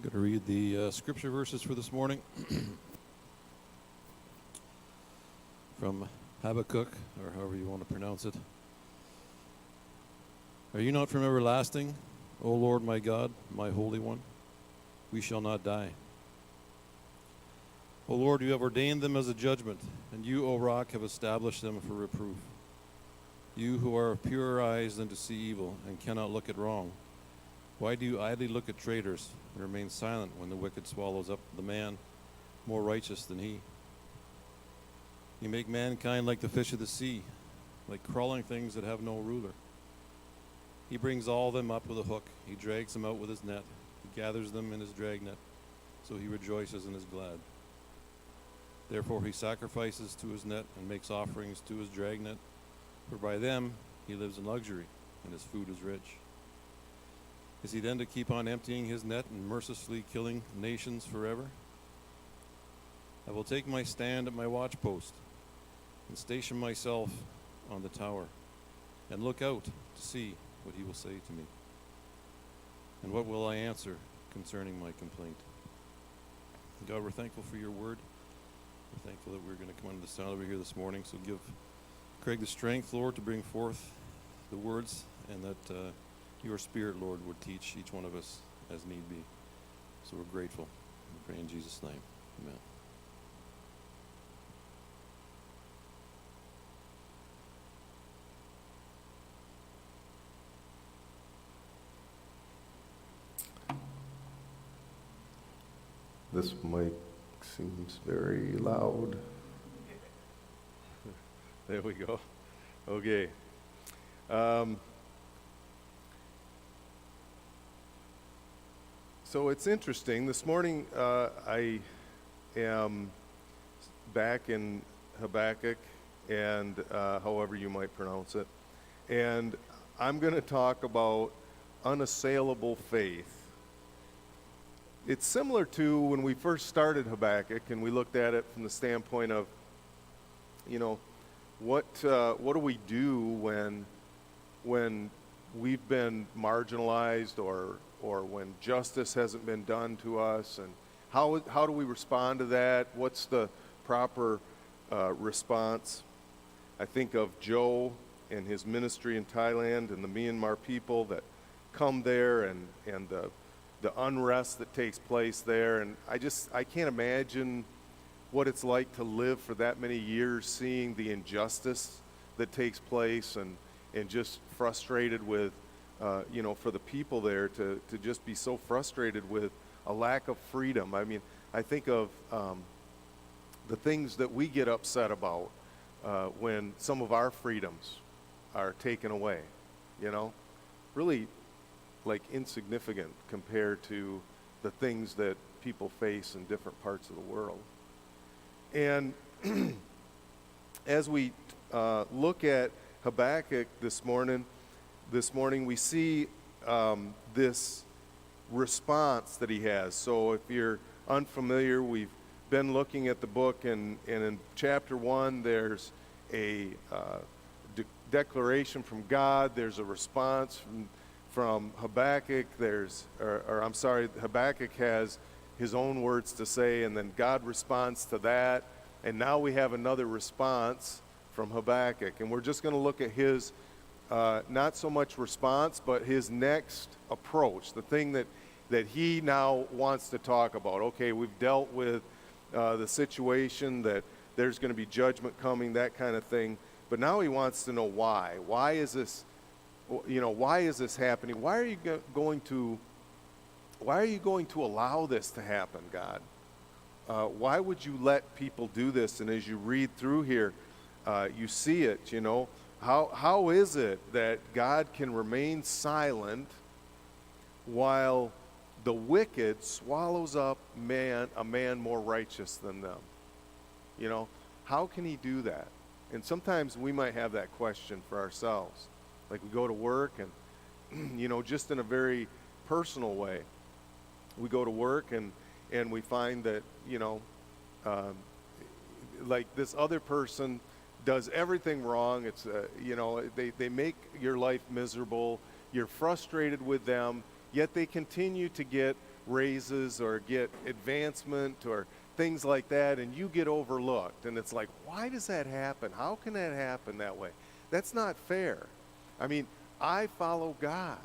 Going to read the scripture verses for this morning from Habakkuk, or however you want to pronounce it. Are you not from everlasting, O Lord my God, my Holy One? We shall not die. O Lord, you have ordained them as a judgment, and you, O Rock, have established them for reproof. You who are of purer eyes than to see evil and cannot look at wrong, why do you idly look at traitors and remain silent when the wicked swallows up the man more righteous than he? You make mankind like the fish of the sea, like crawling things that have no ruler. He brings all them up with a hook. He drags them out with his net. He gathers them in his dragnet, so he rejoices and is glad. Therefore he sacrifices to his net and makes offerings to his dragnet, for by them he lives in luxury, and his food is rich. Is he then to keep on emptying his net and mercilessly killing nations forever? I will take my stand at my watchpost and station myself on the tower and look out to see what he will say to me. And what will I answer concerning my complaint? God, we're thankful for your word. We're thankful that we're going to come under the sound over here this morning. So give Craig the strength, Lord, to bring forth the words, and that your Spirit, Lord, would teach each one of us as need be. So we're grateful. We pray in Jesus' name. Amen. This mic seems very loud. There we go. Okay. So it's interesting. This morning I am back in Habakkuk, and however you might pronounce it. And I'm going to talk about unassailable faith. It's similar to when we first started Habakkuk, and we looked at it from the standpoint of, what do we do when we've been marginalized or when justice hasn't been done to us, and how do we respond to that? What's the proper response? I think of Joe and his ministry in Thailand and the Myanmar people that come there and the unrest that takes place there, and I can't imagine what it's like to live for that many years seeing the injustice that takes place and just frustrated with for the people there to just be so frustrated with a lack of freedom. I mean, I think of the things that we get upset about when some of our freedoms are taken away, really like insignificant compared to the things that people face in different parts of the world. And as we look at Habakkuk this morning we see this response that he has. So if you're unfamiliar, we've been looking at the book, and in chapter 1 there's a declaration from God. There's a response from Habakkuk. Habakkuk has his own words to say, and then God responds to that. And now we have another response from Habakkuk. And we're just going to look at his, not so much response, but his next approach, the thing that he now wants to talk about. Okay, we've dealt with the situation that there's going to be judgment coming, that kind of thing. But now he wants to know why. Why is this happening? Why are you going to allow this to happen, God? Why would you let people do this? And as you read through here, you see it, How is it that God can remain silent while the wicked swallows up a man more righteous than them? How can he do that? And sometimes we might have that question for ourselves. Like we go to work and, just in a very personal way, we go to work and we find that, like this other person does everything wrong. It's, they make your life miserable. You're frustrated with them, yet they continue to get raises or get advancement or things like that, and you get overlooked. And it's like, why does that happen? How can that happen that way? That's not fair. I mean, I follow God.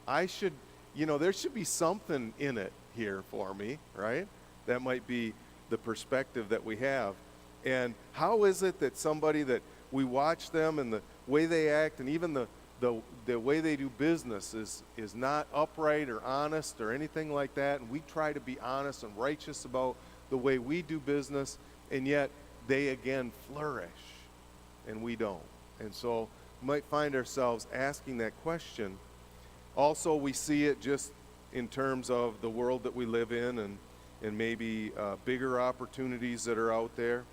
I should, there should be something in it here for me, right? That might be the perspective that we have. And how is it that somebody that we watch them and the way they act and even the way they do business is not upright or honest or anything like that, and we try to be honest and righteous about the way we do business, and yet they again flourish and we don't? And so we might find ourselves asking that question. Also, we see it just in terms of the world that we live in and maybe bigger opportunities that are out there.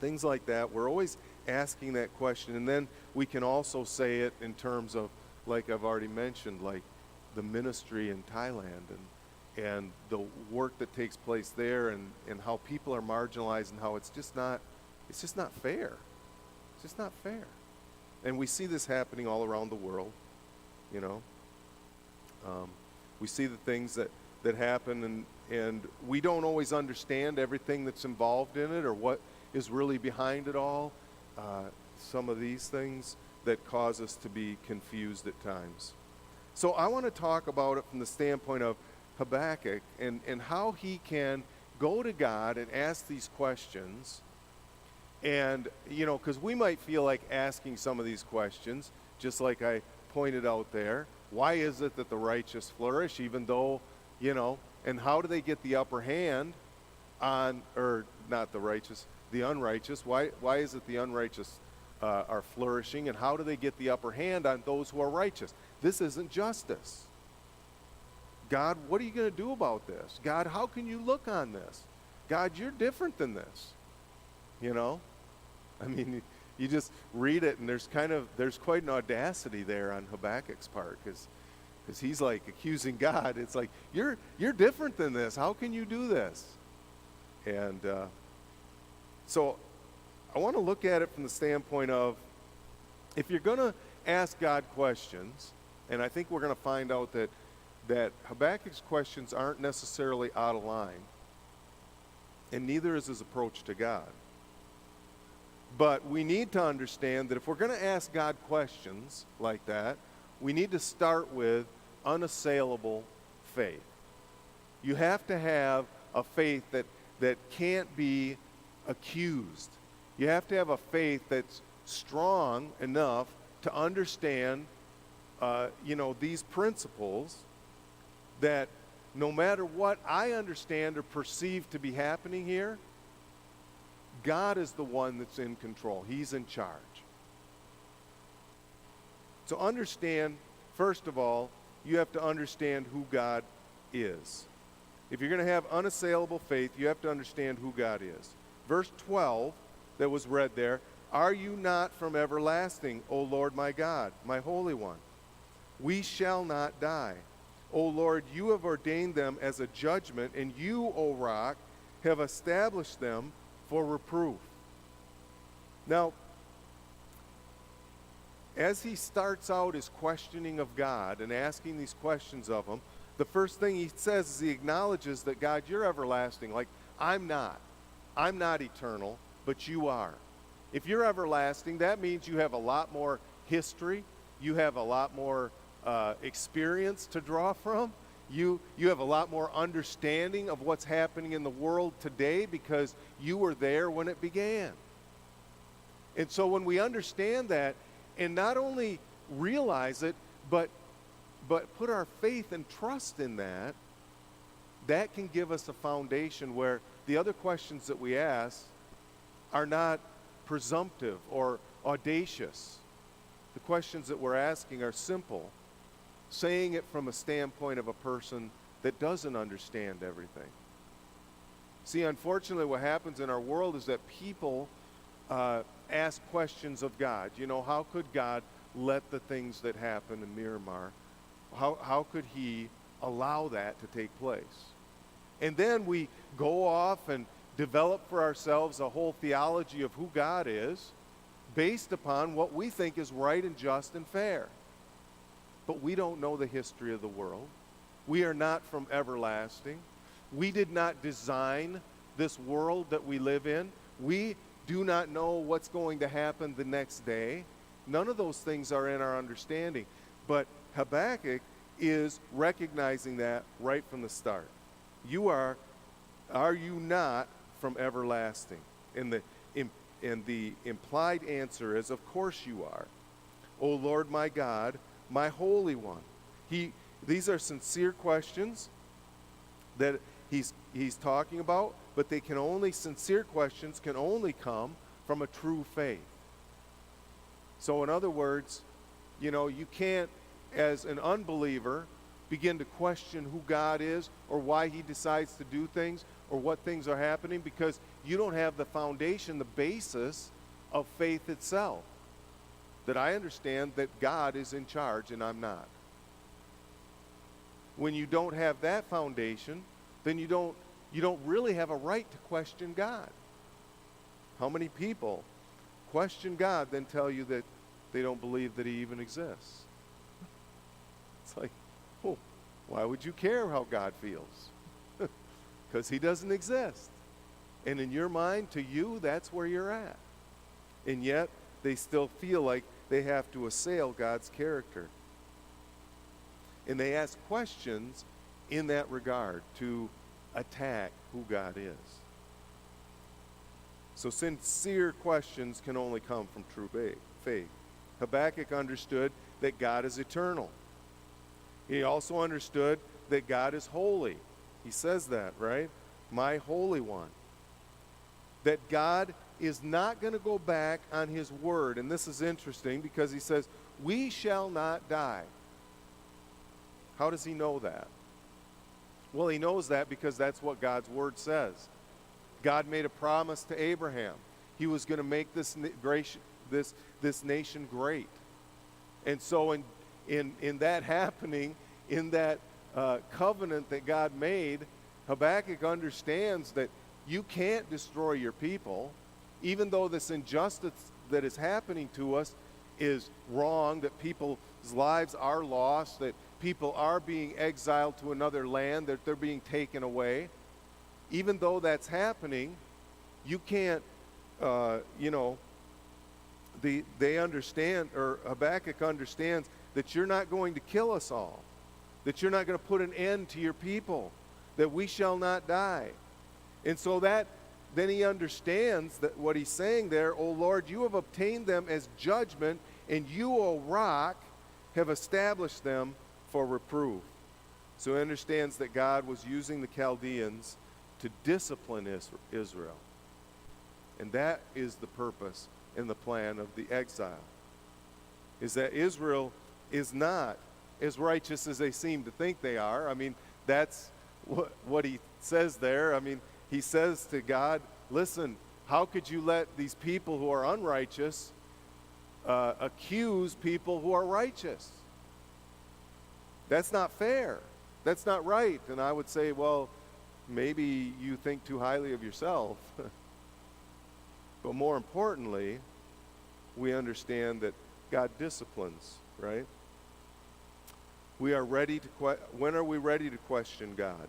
Things like that. We're always asking that question. And then we can also say it in terms of, like I've already mentioned, like the ministry in Thailand and the work that takes place there and how people are marginalized and how it's just not fair. It's just not fair. And we see this happening all around the world, we see the things that happen, and we don't always understand everything that's involved in it or what is really behind it all. Some of these things that cause us to be confused at times. So I want to talk about it from the standpoint of Habakkuk and how he can go to God and ask these questions. And, because we might feel like asking some of these questions, just like I pointed out there. Why is it that the righteous flourish even though, and how do they get the upper hand on, or not the righteous, the unrighteous? Why is it the unrighteous are flourishing, and how do they get the upper hand on those who are righteous? This isn't justice. God, what are you going to do about this? God, how can you look on this? God, you're different than this. I mean, you just read it, and there's quite an audacity there on Habakkuk's part, because he's like accusing God. It's like, you're different than this. How can you do this? And so I want to look at it from the standpoint of, if you're going to ask God questions, and I think we're going to find out that Habakkuk's questions aren't necessarily out of line, and neither is his approach to God. But we need to understand that if we're going to ask God questions like that, we need to start with unassailable faith. You have to have a faith that can't be accused. You have to have a faith that's strong enough to understand, these principles, that no matter what I understand or perceive to be happening here, God is the one that's in control. He's in charge. So understand, first of all, you have to understand who God is. If you're going to have unassailable faith, you have to understand who God is. Verse 12 that was read there, are you not from everlasting, O Lord my God, my Holy One? We shall not die. O Lord, you have ordained them as a judgment, and you, O Rock, have established them for reproof. Now, as he starts out his questioning of God and asking these questions of him, the first thing he says is he acknowledges that, God, you're everlasting. Like, I'm not. I'm not eternal, but you are. If you're everlasting, that means you have a lot more history. You have a lot more experience to draw from. You have a lot more understanding of what's happening in the world today because you were there when it began. And so when we understand that and not only realize it, but put our faith and trust in that, that can give us a foundation where the other questions that we ask are not presumptive or audacious. The questions that we're asking are simple, saying it from a standpoint of a person that doesn't understand everything. See, unfortunately, what happens in our world is that people ask questions of God. How could God let the things that happen in Myanmar, how could he allow that to take place? And then we go off and develop for ourselves a whole theology of who God is based upon what we think is right and just and fair. But we don't know the history of the world. We are not from everlasting. We did not design this world that we live in. We do not know what's going to happen the next day. None of those things are in our understanding. But Habakkuk is recognizing that right from the start. Are you not from everlasting? And the implied answer is, of course you are. O Lord my God, my Holy One. These are sincere questions that he's talking about, but sincere questions can only come from a true faith. So in other words, you can't, as an unbeliever, begin to question who God is or why he decides to do things or what things are happening, because you don't have the foundation, the basis of faith itself. That I understand that God is in charge and I'm not. When you don't have that foundation, then you don't really have a right to question God. How many people question God then tell you that they don't believe that he even exists? It's like, oh, why would you care how God feels? Because he doesn't exist. And in your mind, to you, that's where you're at. And yet, they still feel like they have to assail God's character. And they ask questions in that regard to attack who God is. So sincere questions can only come from true faith. Habakkuk understood that God is eternal. He also understood that God is holy. He says that, right? My Holy One. That God is not going to go back on his word. And this is interesting because he says, we shall not die. How does he know that? Well, he knows that because that's what God's word says. God made a promise to Abraham. He was going to make this nation great. And so in that happening, in that covenant that God made, Habakkuk understands that you can't destroy your people, even though this injustice that is happening to us is wrong, that people's lives are lost, that people are being exiled to another land, that they're being taken away. Even though that's happening, you can't, they understand, or Habakkuk understands, that you're not going to kill us all, that you're not going to put an end to your people, that we shall not die. And so then he understands that what he's saying there, O Lord, you have obtained them as judgment, and you, O rock, have established them for reproof. So he understands that God was using the Chaldeans to discipline Israel. And that is the purpose and the plan of the exile, is that Israel is not as righteous as they seem to think they are. I mean, that's what he says there. I mean, he says to God, listen, how could you let these people who are unrighteous accuse people who are righteous? That's not fair. That's not right. And I would say, well, maybe you think too highly of yourself. But more importantly, we understand that God disciplines, right? We are ready to when are we ready to question God?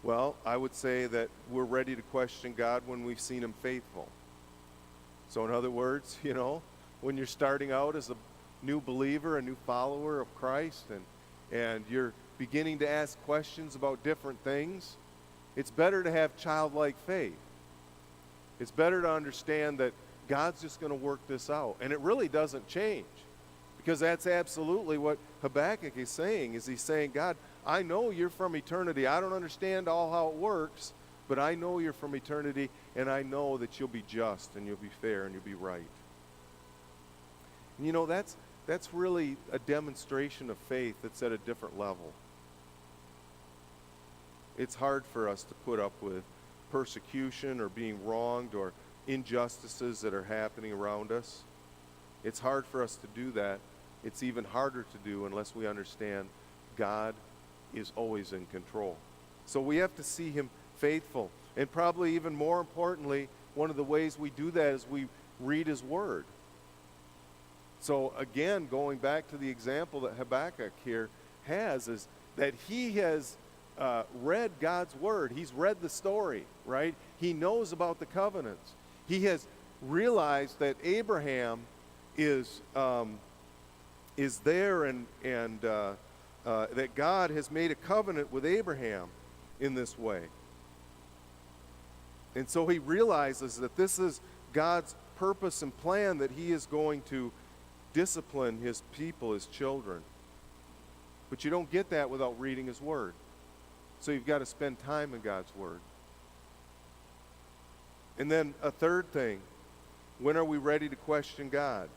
Well, I would say that we're ready to question God when we've seen him faithful. So in other words, when you're starting out as a new believer, a new follower of Christ, and you're beginning to ask questions about different things, it's better to have childlike faith. It's better to understand that God's just going to work this out. And it really doesn't change, because that's absolutely what Habakkuk is saying, is he's saying, God, I know you're from eternity. I don't understand all how it works, but I know you're from eternity, and I know that you'll be just, and you'll be fair, and you'll be right. And that's really a demonstration of faith that's at a different level. It's hard for us to put up with persecution or being wronged or injustices that are happening around us. It's hard for us to do that. It's even harder to do unless we understand God is always in control. So we have to see him faithful. And probably even more importantly, one of the ways we do that is we read his word. So again, going back to the example that Habakkuk here has is that he has read God's word. He's read the story, right? He knows about the covenants. He has realized that Abraham is there and that God has made a covenant with Abraham in this way. And so he realizes that this is God's purpose and plan, that he is going to discipline his people, his children. But you don't get that without reading his word. So you've got to spend time in God's word. And then a third thing, when are we ready to question God?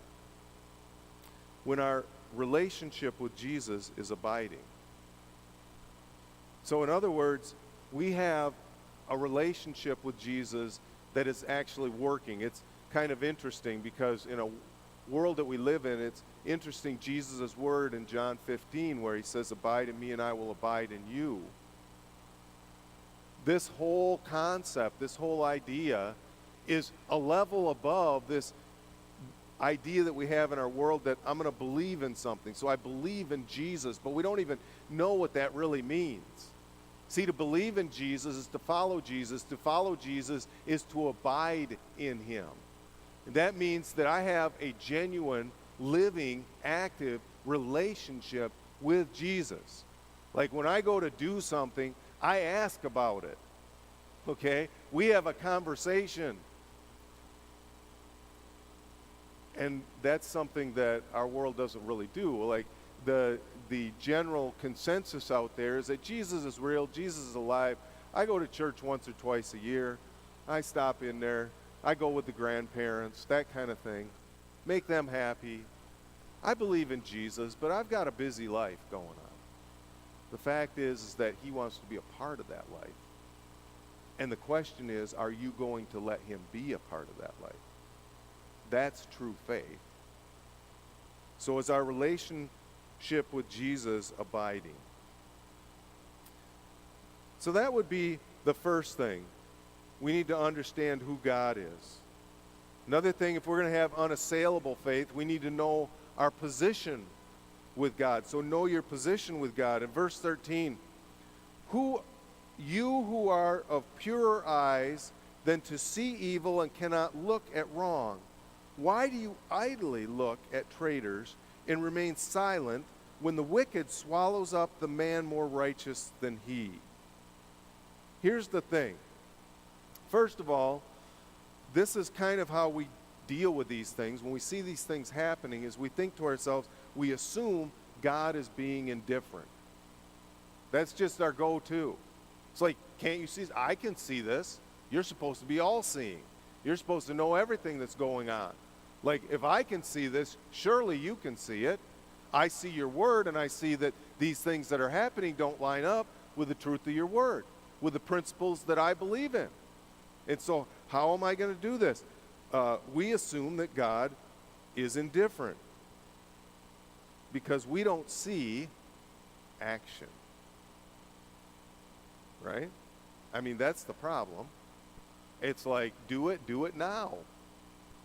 When our relationship with Jesus is abiding. So in other words, we have a relationship with Jesus that is actually working. It's kind of interesting because in a world that we live in, it's interesting, Jesus' word in John 15 where he says, abide in me and I will abide in you. This whole concept, this whole idea is a level above this idea that we have in our world that I'm going to believe in something. So I believe in Jesus, but we don't even know what that really means. See, to believe in Jesus is to follow Jesus. To follow Jesus is to abide in him. And that means that I have a genuine, living, active relationship with Jesus. Like when I go to do something, I ask about it. Okay? We have a conversation. And that's something that our world doesn't really do. Like the general consensus out there is that Jesus is real, Jesus is alive. I go to church once or twice a year. I stop in there. I go with the grandparents, that kind of thing. Make them happy. I believe in Jesus, but I've got a busy life going on. The fact is that he wants to be a part of that life. And the question is, are you going to let him be a part of that life? That's true faith. So is our relationship with Jesus abiding? So that would be the first thing. We need to understand who God is. Another thing, if we're going to have unassailable faith, we need to know our position with God. So know your position with God. In verse 13, you who are of purer eyes than to see evil and cannot look at wrong, why do you idly look at traitors and remain silent when the wicked swallows up the man more righteous than he? Here's the thing. First of all, this is kind of how we deal with these things. When we see these things happening, is we think to ourselves, we assume God is being indifferent. That's just our go-to. It's like, can't you see? I can see this. You're supposed to be all-seeing. You're supposed to know everything that's going on. Like, if I can see this, surely you can see it. I see your word, and I see that these things that are happening don't line up with the truth of your word, with the principles that I believe in. And so, how am I going to do this? We assume that God is indifferent because we don't see action. Right? I mean, that's the problem. It's like, do it now.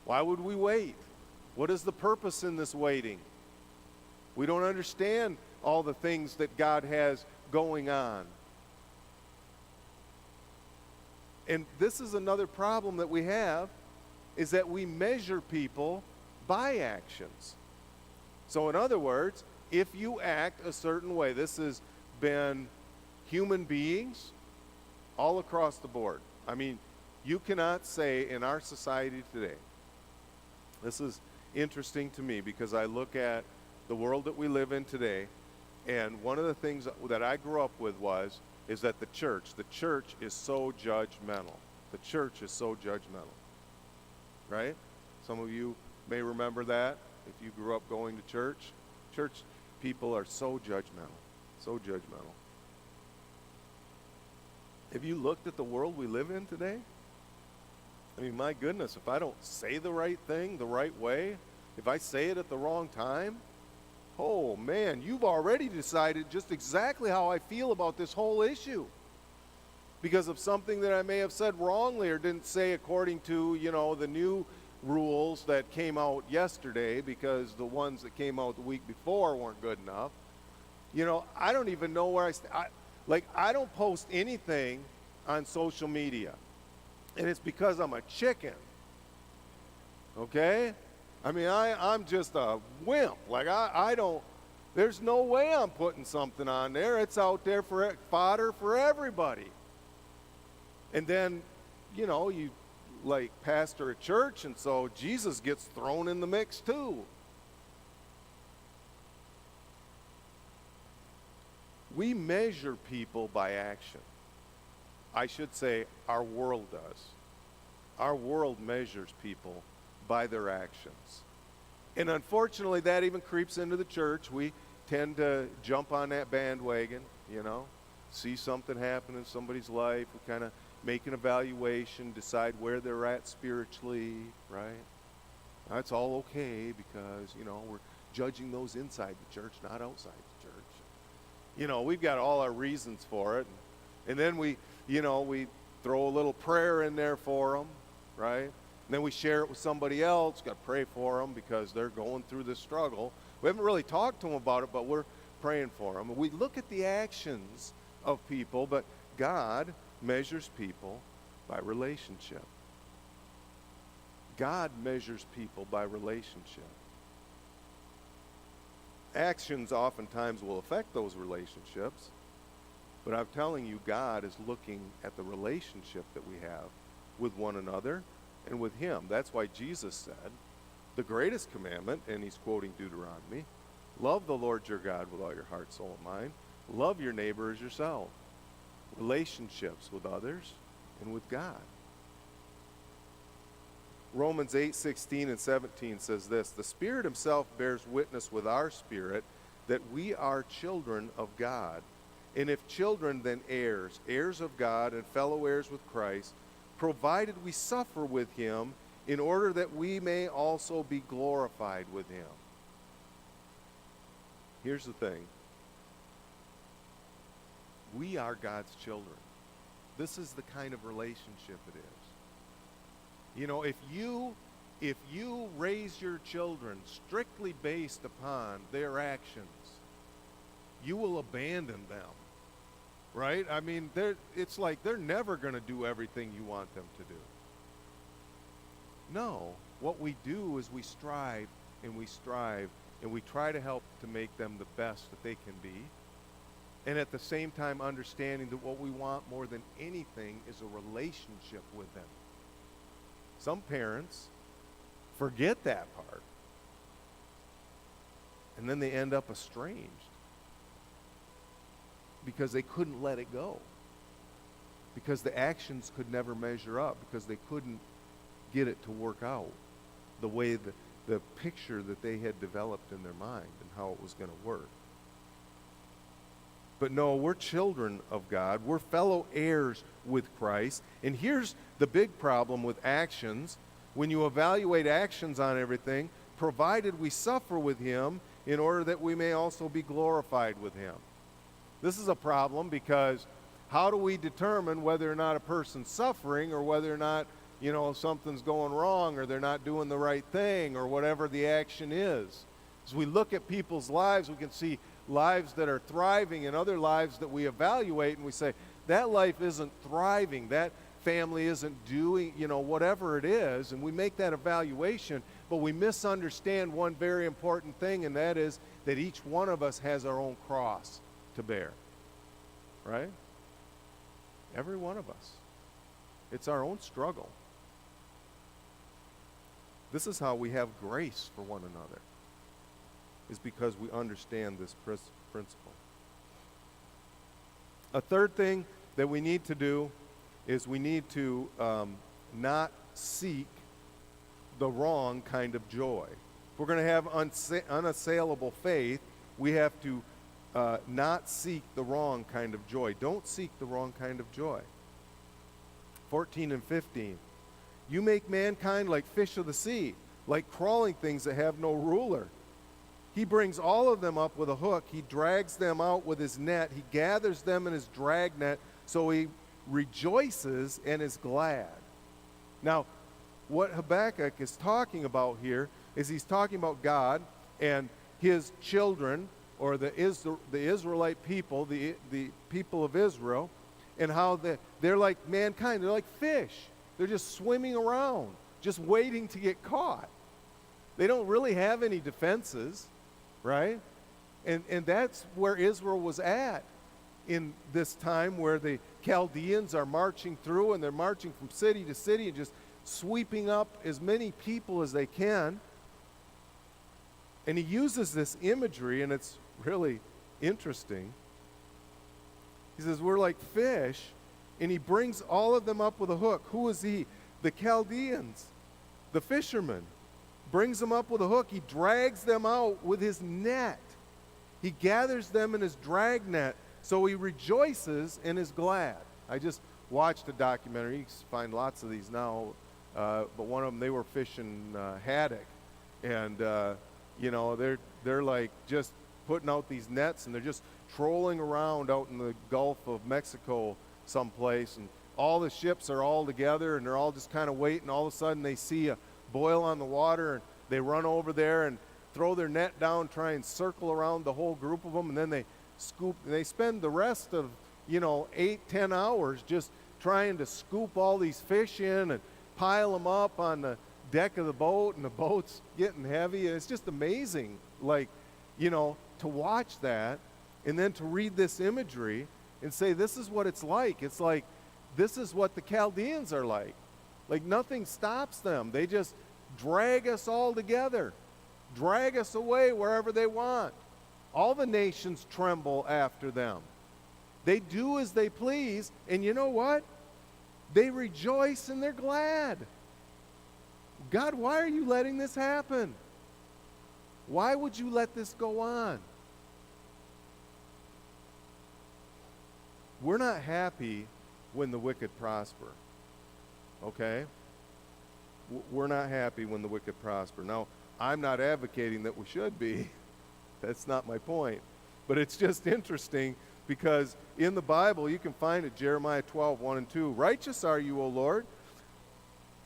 Why would we wait? What is the purpose in this waiting? We don't understand all the things that God has going on. And this is another problem that we have, is that we measure people by actions. So in other words, if you act a certain way, this has been human beings all across the board. I mean, you cannot say in our society today, this is interesting to me because I look at the world that we live in today, and one of the things that I grew up with is that the church is so judgmental. The church is so judgmental. Right? Some of you may remember that if you grew up going to church. Church people are so judgmental. So judgmental. Have you looked at the world we live in today? I mean, my goodness, if I don't say the right thing the right way, if I say it at the wrong time, oh man, you've already decided just exactly how I feel about this whole issue. Because of something that I may have said wrongly or didn't say according to, the new rules that came out yesterday, because the ones that came out the week before weren't good enough. I don't even know where I don't post anything on social media. And it's because I'm a chicken. Okay? I mean, I'm just a wimp. Like, I don't, there's no way I'm putting something on there. It's out there for fodder for everybody. And then, you like pastor a church, and so Jesus gets thrown in the mix too. We measure people by action. I should say our world does. Our world measures people by their actions. And unfortunately, that even creeps into the church. We tend to jump on that bandwagon, see something happen in somebody's life. We kind of make an evaluation, decide where they're at spiritually, right? That's all okay because, we're judging those inside the church, not outside the church. We've got all our reasons for it. And then we throw a little prayer in there for them, right? And then we share it with somebody else, got to pray for them because they're going through this struggle. We haven't really talked to them about it, but we're praying for them. And we look at the actions of people, but God measures people by relationship. God measures people by relationship. Actions oftentimes will affect those relationships, but I'm telling you, God is looking at the relationship that we have with one another and with Him. That's why Jesus said, the greatest commandment, and He's quoting Deuteronomy, love the Lord your God with all your heart, soul, and mind. Love your neighbor as yourself. Relationships with others and with God. Romans 8:16 and 17 says this, the Spirit Himself bears witness with our spirit that we are children of God. And if children, then heirs, heirs of God and fellow heirs with Christ, provided we suffer with Him in order that we may also be glorified with Him. Here's the thing. We are God's children. This is the kind of relationship it is. If you raise your children strictly based upon their actions, you will abandon them. Right? I mean, it's like they're never going to do everything you want them to do. No. What we do is we strive and we try to help to make them the best that they can be. And at the same time understanding that what we want more than anything is a relationship with them. Some parents forget that part. And then they end up estranged because they couldn't let it go. Because the actions could never measure up, because they couldn't get it to work out the way the picture that they had developed in their mind and how it was going to work. But no, we're children of God. We're fellow heirs with Christ. And here's the big problem with actions. When you evaluate actions on everything, provided we suffer with Him in order that we may also be glorified with Him. This is a problem because how do we determine whether or not a person's suffering or whether or not, something's going wrong or they're not doing the right thing or whatever the action is? As we look at people's lives, we can see lives that are thriving and other lives that we evaluate and we say, that life isn't thriving, that family isn't doing, whatever it is, and we make that evaluation, but we misunderstand one very important thing, and that is that each one of us has our own cross to bear, right? Every one of us. It's our own struggle. This is how we have grace for one another, is because we understand this principle. A third thing that we need to do is we need to not seek the wrong kind of joy. If we're going to have unassailable faith, we have to not seek the wrong kind of joy. Don't seek the wrong kind of joy. 14 and 15. You make mankind like fish of the sea, like crawling things that have no ruler. He brings all of them up with a hook. He drags them out with his net. He gathers them in his dragnet, so he rejoices and is glad. Now, what Habakkuk is talking about here is he's talking about God and his children or the Israelite people, the people of Israel, and how they're like mankind. They're like fish. They're just swimming around, just waiting to get caught. They don't really have any defenses, right? And that's where Israel was at in this time, where the Chaldeans are marching through, and they're marching from city to city and just sweeping up as many people as they can. And he uses this imagery, and it's really interesting. He says, we're like fish, and he brings all of them up with a hook. Who is he? The Chaldeans, the fishermen. Brings them up with a hook. He drags them out with his net. He gathers them in his drag net. So he rejoices and is glad. I just watched a documentary. You can find lots of these now. But one of them, they were fishing haddock. And, they're like just putting out these nets, and they're just trolling around out in the Gulf of Mexico someplace. And all the ships are all together, and they're all just kind of waiting. All of a sudden, they see a boil on the water, and they run over there and throw their net down, try and circle around the whole group of them, and then they spend the rest of 8-10 hours just trying to scoop all these fish in and pile them up on the deck of the boat, and the boat's getting heavy. And it's just amazing, to watch that, and then to read this imagery and say, this is what it's like. It's like, this is what the Chaldeans are like. Like, nothing stops them. They just drag us all together, drag us away wherever they want. All the nations tremble after them. They do as they please, and you know what? They rejoice and they're glad. God, why are you letting this happen? Why would you let this go on? We're not happy when the wicked prosper. Okay? We're not happy when the wicked prosper. Now, I'm not advocating that we should be. That's not my point. But it's just interesting, because in the Bible, you can find it, Jeremiah 12:1-2. Righteous are you, O Lord,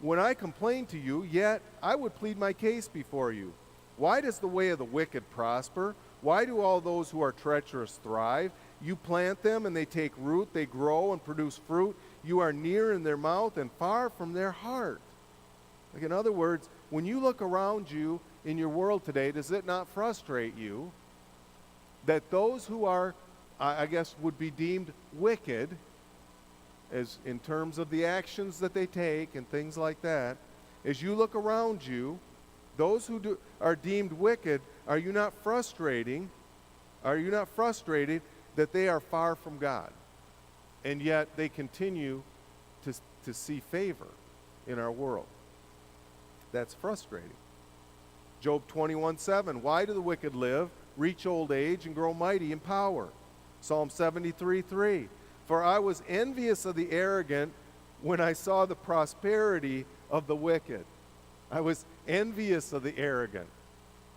when I complain to you, yet I would plead my case before you. Why does the way of the wicked prosper? Why do all those who are treacherous thrive? You plant them, and they take root. They grow and produce fruit. You are near in their mouth and far from their heart. Like, in other words, when you look around you in your world today, does it not frustrate you that those who are, I guess, would be deemed wicked, as in terms of the actions that they take and things like that, as you look around you, those who are deemed wicked, are you not frustrated that they are far from God, and yet they continue to see favor in our world? That's frustrating. Job 21:7, why do the wicked live, reach old age, and grow mighty in power? Psalm 73:3, for I was envious of the arrogant when I saw the prosperity of the wicked. I was envious of the arrogant.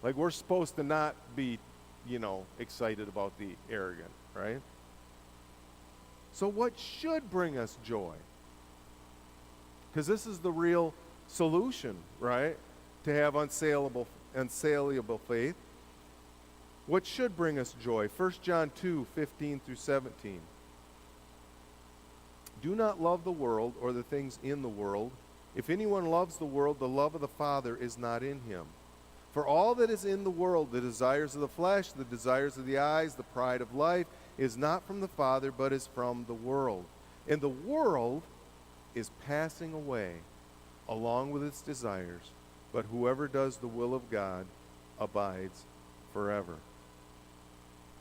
Like, we're supposed to not be, excited about the arrogant, right? So what should bring us joy? Because this is the real solution, right? To have unsaleable faith. What should bring us joy? 1 John 2:15-17. Do not love the world or the things in the world. If anyone loves the world, the love of the Father is not in him. For all that is in the world, the desires of the flesh, the desires of the eyes, the pride of life, is not from the Father, but is from the world. And the world is passing away along with its desires, but whoever does the will of God abides forever.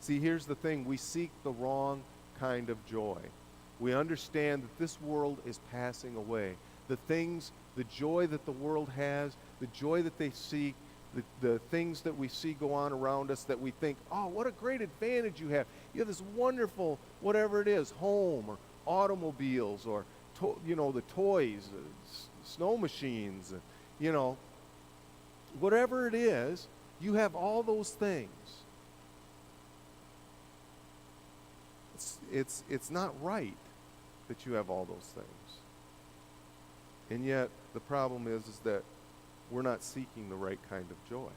See, here's the thing. We seek the wrong kind of joy. We understand that this world is passing away. The joy that the world has, the joy that they seek, the things that we see go on around us that we think, oh, what a great advantage you have. You have this wonderful, whatever it is, home or automobiles or, the toys, snow machines, whatever it is, you have all those things. It's not right that you have all those things. And yet, the problem is that we're not seeking the right kind of joy.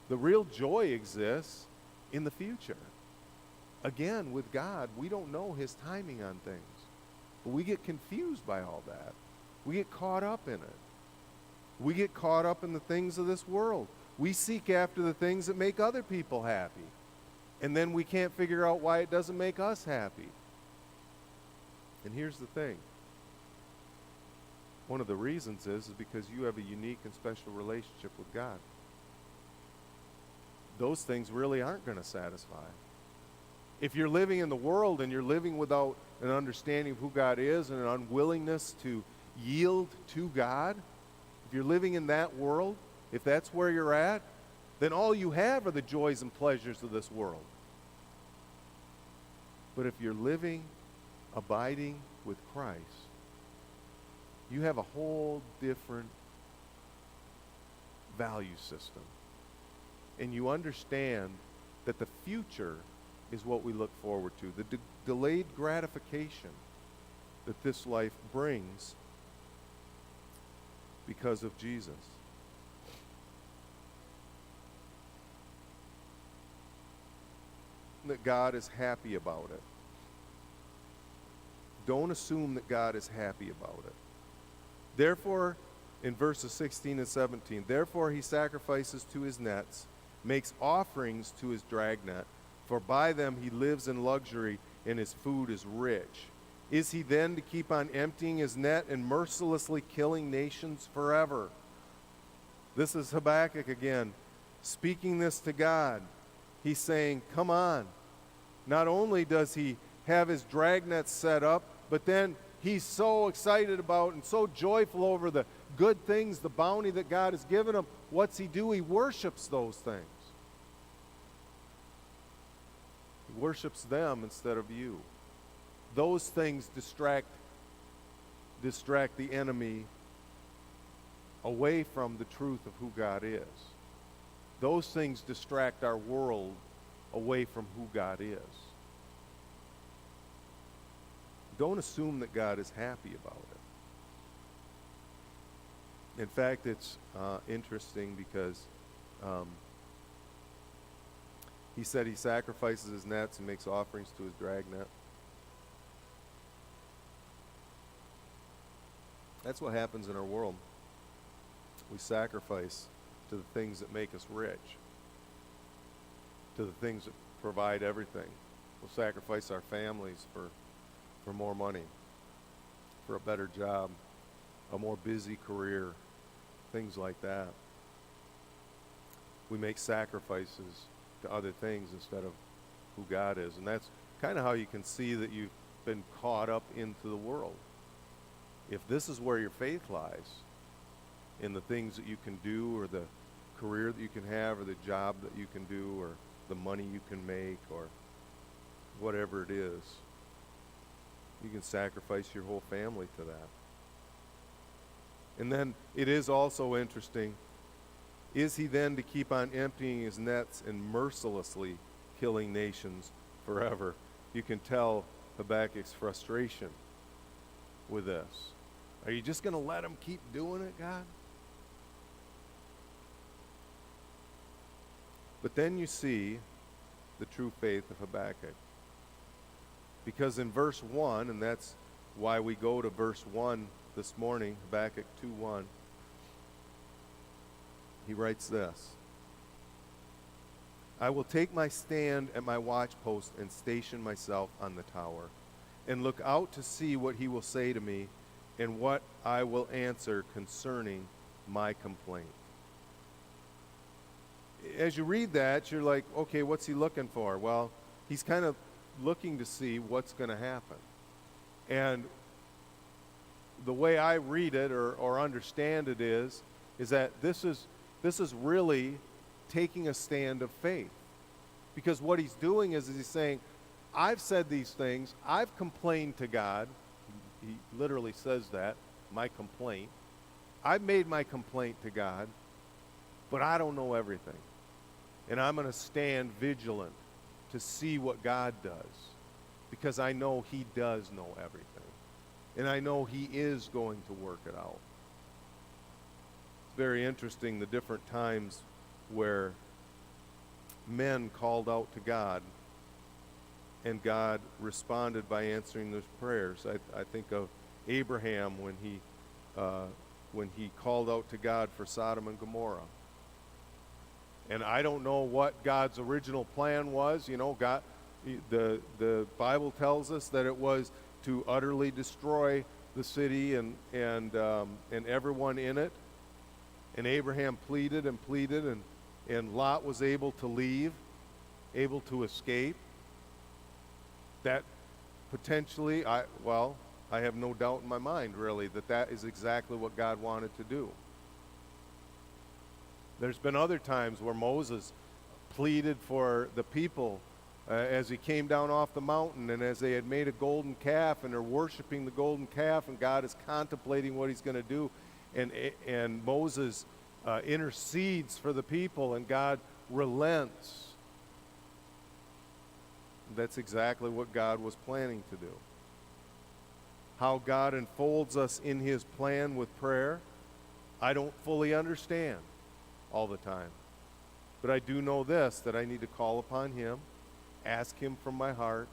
The real joy exists in the future. Again, with God, we don't know his timing on things. But we get confused by all that. We get caught up in it. We get caught up in the things of this world. We seek after the things that make other people happy. And then we can't figure out why it doesn't make us happy. And here's the thing. One of the reasons is because you have a unique and special relationship with God. Those things really aren't going to satisfy. If you're living in the world and you're living without an understanding of who God is and an unwillingness to yield to God, if you're living in that world, if that's where you're at, then all you have are the joys and pleasures of this world. But if you're living, abiding with Christ, you have a whole different value system. And you understand that the future is what we look forward to. The delayed gratification that this life brings because of Jesus. That God is happy about it. Don't assume that God is happy about it. Therefore, in verses 16 and 17, therefore he sacrifices to his nets, makes offerings to his dragnet, for by them he lives in luxury and his food is rich. Is he then to keep on emptying his net and mercilessly killing nations forever? This is Habakkuk again, speaking this to God. He's saying, come on. Not only does he have his dragnet set up, but then he's so excited about and so joyful over the good things, the bounty that God has given him. What's he do? He worships those things. He worships them instead of you. Those things distract the enemy away from the truth of who God is. Those things distract our world away from who God is. Don't assume that God is happy about it. In fact, it's interesting because he said he sacrifices his nets and makes offerings to his dragnet. That's what happens in our world. We sacrifice to the things that make us rich, to the things that provide everything. We'll sacrifice our families for more money, for a better job, a more busy career, things like that. We make sacrifices to other things instead of who God is. And that's kind of how you can see that you've been caught up into the world. If this is where your faith lies, in the things that you can do, or the career that you can have, or the job that you can do, or the money you can make, or whatever it is, you can sacrifice your whole family to that. And then it is also interesting, is he then to keep on emptying his nets and mercilessly killing nations forever? You can tell Habakkuk's frustration with this. Are you just going to let him keep doing it, God? But then you see the true faith of Habakkuk. Because in verse 1, and that's why we go to verse 1 this morning, Habakkuk 2:1, he writes this: I will take my stand at my watchpost and station myself on the tower, and look out to see what he will say to me, and what I will answer concerning my complaint. As you read that, you're like, okay, what's he looking for? Well, he's kind of looking to see what's going to happen. And the way I read it or understand it is that this is really taking a stand of faith. Because what he's doing is he's saying, I've said these things, I've complained to God. He literally says that, my complaint. I've made my complaint to God, but I don't know everything. And I'm going to stand vigilant to see what God does, because I know he does know everything. And I know he is going to work it out. It's very interesting the different times where men called out to God, and God responded by answering those prayers. I think of Abraham when he called out to God for Sodom and Gomorrah. And I don't know what God's original plan was. You know, God, the Bible tells us that it was to utterly destroy the city and everyone in it. And Abraham pleaded and pleaded, and Lot was able to leave, able to escape. That potentially, I have no doubt in my mind, really, that is exactly what God wanted to do. There's been other times where Moses pleaded for the people as he came down off the mountain, and as they had made a golden calf and are worshiping the golden calf, and God is contemplating what he's going to do, and Moses intercedes for the people, and God relents. That's exactly what God was planning to do. How God unfolds us in his plan with prayer, I don't fully understand all the time. But I do know this, that I need to call upon him, ask him from my heart,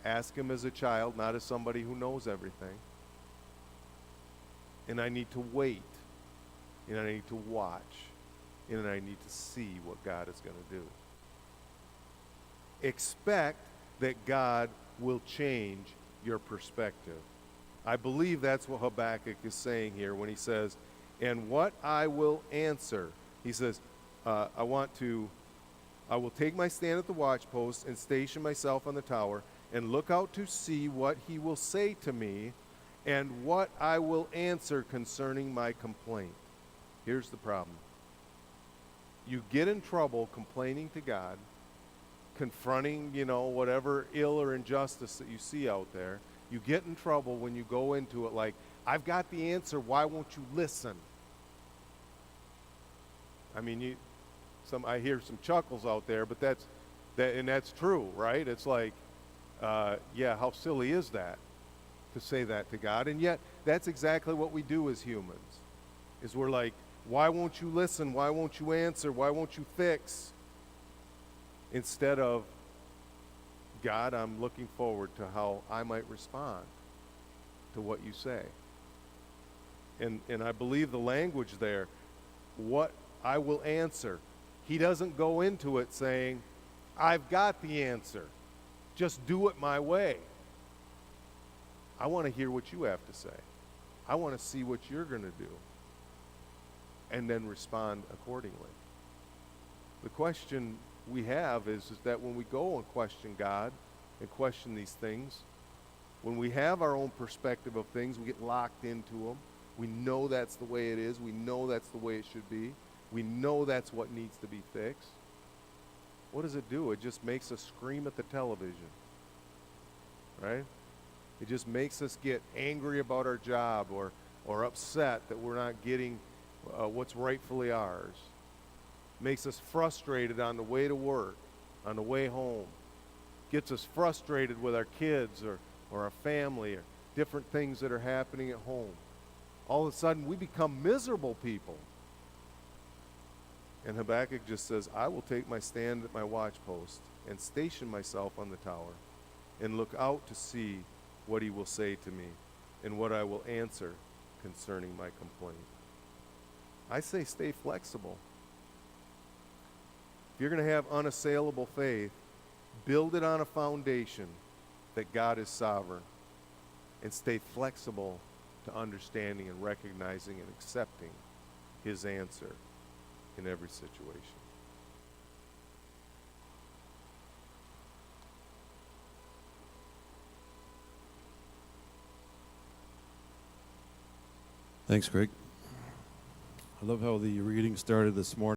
ask him as a child, not as somebody who knows everything. And I need to wait, and I need to watch, and I need to see what God is going to do. Expect that God will change your perspective. I believe that's what Habakkuk is saying here when he says, and what I will answer. He says, I will take my stand at the watchpost and station myself on the tower and look out to see what he will say to me and what I will answer concerning my complaint. Here's the problem. You get in trouble complaining to God, confronting, whatever ill or injustice that you see out there. You get in trouble when you go into it like, I've got the answer, why won't you listen? I mean, I hear some chuckles out there, but that's true, right? It's like, how silly is that to say that to God? And yet, that's exactly what we do as humans, is we're like, why won't you listen? Why won't you answer? Why won't you fix? Instead of, God, I'm looking forward to how I might respond to what you say. And I believe the language there, what I will answer. He doesn't go into it saying, I've got the answer. Just do it my way. I want to hear what you have to say. I want to see what you're going to do. And then respond accordingly. The question we have is that when we go and question God and question these things, when we have our own perspective of things, we get locked into them. We know that's the way it is. We know that's the way it should be. We know that's what needs to be fixed. What does it do? It just makes us scream at the television, right? It just makes us get angry about our job or upset that we're not getting what's rightfully ours. Makes us frustrated on the way to work, on the way home. Gets us frustrated with our kids or our family or different things that are happening at home. All of a sudden, we become miserable people. And Habakkuk just says, I will take my stand at my watchpost and station myself on the tower and look out to see what he will say to me and what I will answer concerning my complaint. I say stay flexible. If you're going to have unassailable faith, build it on a foundation that God is sovereign, and stay flexible to understanding and recognizing and accepting his answer in every situation. Thanks, Greg. I love how the reading started this morning.